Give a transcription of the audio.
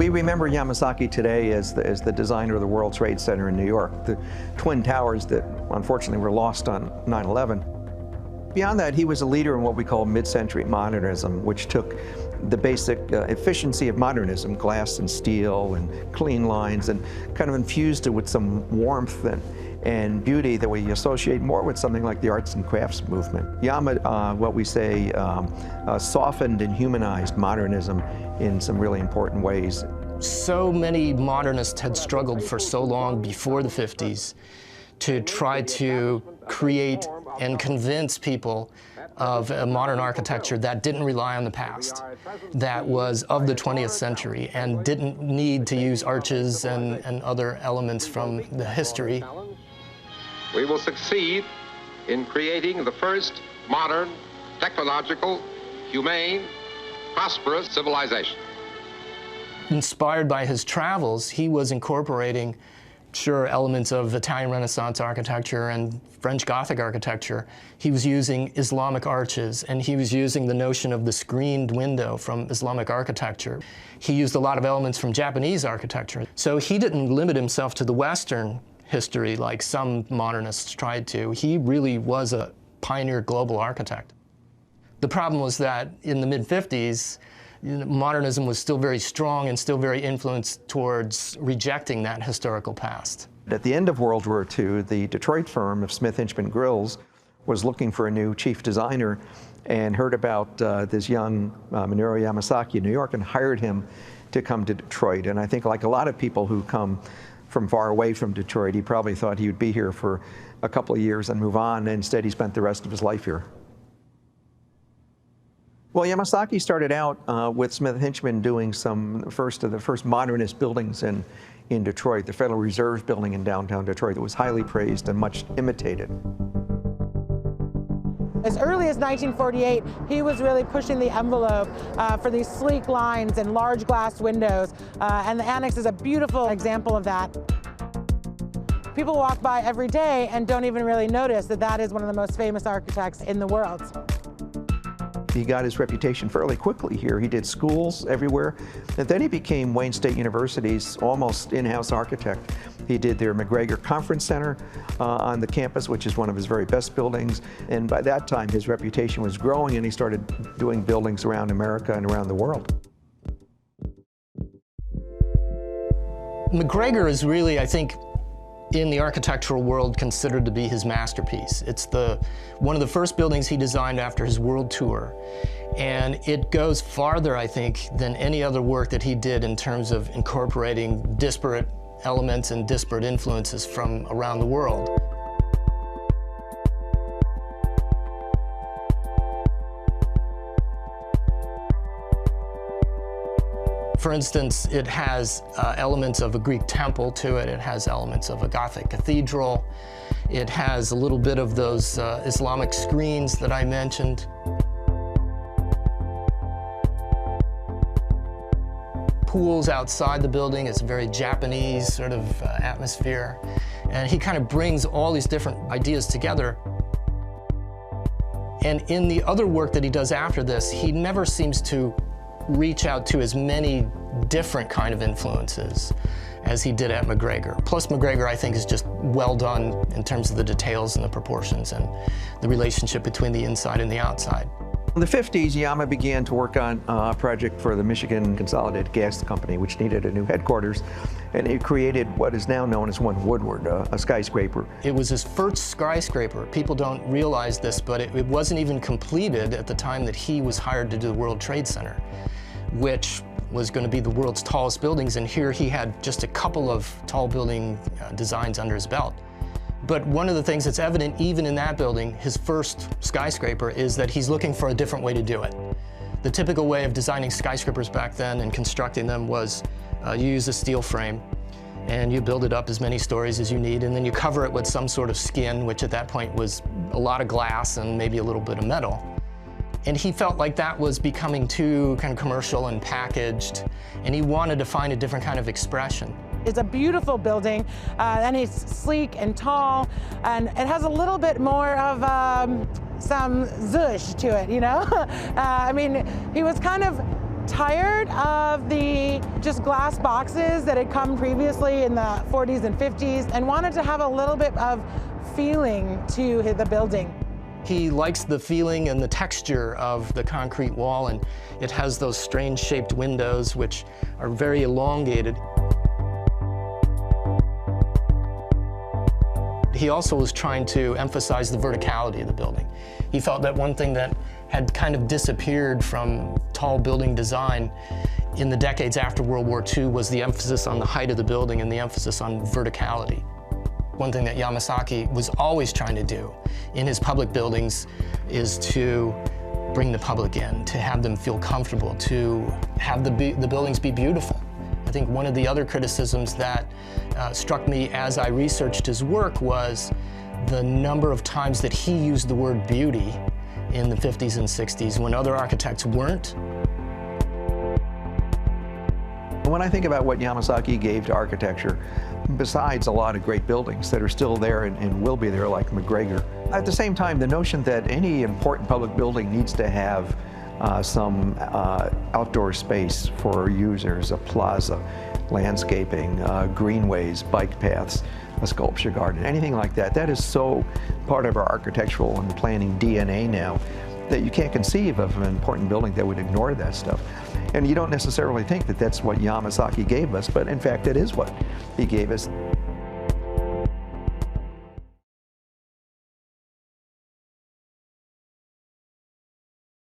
We remember Yamasaki today as the designer of the World Trade Center in New York, the Twin Towers that unfortunately were lost on 9/11. Beyond that, he was a leader in what we call mid-century modernism, which took the basic efficiency of modernism, glass and steel and clean lines, and kind of infused it with some warmth and beauty that we associate more with something like the arts and crafts movement. Yama, what we say, softened and humanized modernism in some really important ways. So many modernists had struggled for so long before the 50s to try to create and convince people of a modern architecture that didn't rely on the past, that was of the 20th century and didn't need to use arches and other elements from the history. We will succeed in creating the first modern, technological, humane, prosperous civilization. Inspired by his travels, he was incorporating, sure, elements of Italian Renaissance architecture and French Gothic architecture. He was using Islamic arches, and he was using the notion of the screened window from Islamic architecture. He used a lot of elements from Japanese architecture. So he didn't limit himself to the Western history like some modernists tried to. He really was a pioneer global architect. The problem was that in the mid-50s, modernism was still very strong and still very influenced towards rejecting that historical past. At the end of World War II, the Detroit firm of Smith Hinchman Grills was looking for a new chief designer and heard about this young Minoru Yamasaki in New York and hired him to come to Detroit. And I think like a lot of people who come from far away from Detroit, he probably thought he would be here for a couple of years and move on. Instead, he spent the rest of his life here. Well, Yamasaki started out with Smith Hinchman doing some of the first modernist buildings in Detroit, the Federal Reserve building in downtown Detroit that was highly praised and much imitated. As early as 1948, he was really pushing the envelope for these sleek lines and large glass windows, and the annex is a beautiful example of that. People walk by every day and don't even really notice that that is one of the most famous architects in the world. He got his reputation fairly quickly here. He did schools everywhere, and then he became Wayne State University's almost in-house architect. He did their McGregor Conference Center on the campus, which is one of his very best buildings, and by that time his reputation was growing and he started doing buildings around America and around the world. McGregor is really, I think, in the architectural world considered to be his masterpiece. It's one of the first buildings he designed after his world tour. And it goes farther, I think, than any other work that he did in terms of incorporating disparate elements and disparate influences from around the world. For instance, it has elements of a Greek temple to it. It has elements of a Gothic cathedral. It has a little bit of those Islamic screens that I mentioned. Pools outside the building. It's a very Japanese sort of atmosphere. And he kind of brings all these different ideas together. And in the other work that he does after this, he never seems to reach out to as many different kind of influences as he did at McGregor. Plus McGregor, I think, is just well done in terms of the details and the proportions and the relationship between the inside and the outside. In the 50s, Yama began to work on a project for the Michigan Consolidated Gas Company, which needed a new headquarters, and he created what is now known as One Woodward, a skyscraper. It was his first skyscraper. People don't realize this, but it wasn't even completed at the time that he was hired to do the World Trade Center, which was going to be the world's tallest buildings, and here he had just a couple of tall building designs under his belt. But one of the things that's evident even in that building, his first skyscraper, is that he's looking for a different way to do it. The typical way of designing skyscrapers back then and constructing them was you use a steel frame and you build it up as many stories as you need, and then you cover it with some sort of skin, which at that point was a lot of glass and maybe a little bit of metal. And he felt like that was becoming too kind of commercial and packaged, and he wanted to find a different kind of expression. It's a beautiful building, and it's sleek and tall, and it has a little bit more of some zhuzh to it, you know? I mean, he was kind of tired of the just glass boxes that had come previously in the 40s and 50s and wanted to have a little bit of feeling to the building. He likes the feeling and the texture of the concrete wall, and it has those strange shaped windows which are very elongated. He also was trying to emphasize the verticality of the building. He felt that one thing that had kind of disappeared from tall building design in the decades after World War II was the emphasis on the height of the building and the emphasis on verticality. One thing that Yamasaki was always trying to do in his public buildings is to bring the public in, to have them feel comfortable, to have the buildings be beautiful. I think one of the other criticisms that struck me as I researched his work was the number of times that he used the word beauty in the 50s and 60s when other architects weren't. When I think about what Yamasaki gave to architecture, besides a lot of great buildings that are still there and will be there, like McGregor, at the same time, the notion that any important public building needs to have some outdoor space for users, a plaza, landscaping, greenways, bike paths, a sculpture garden, anything like that. That is so part of our architectural and planning DNA now that you can't conceive of an important building that would ignore that stuff. And you don't necessarily think that that's what Yamasaki gave us, but in fact, it is what he gave us.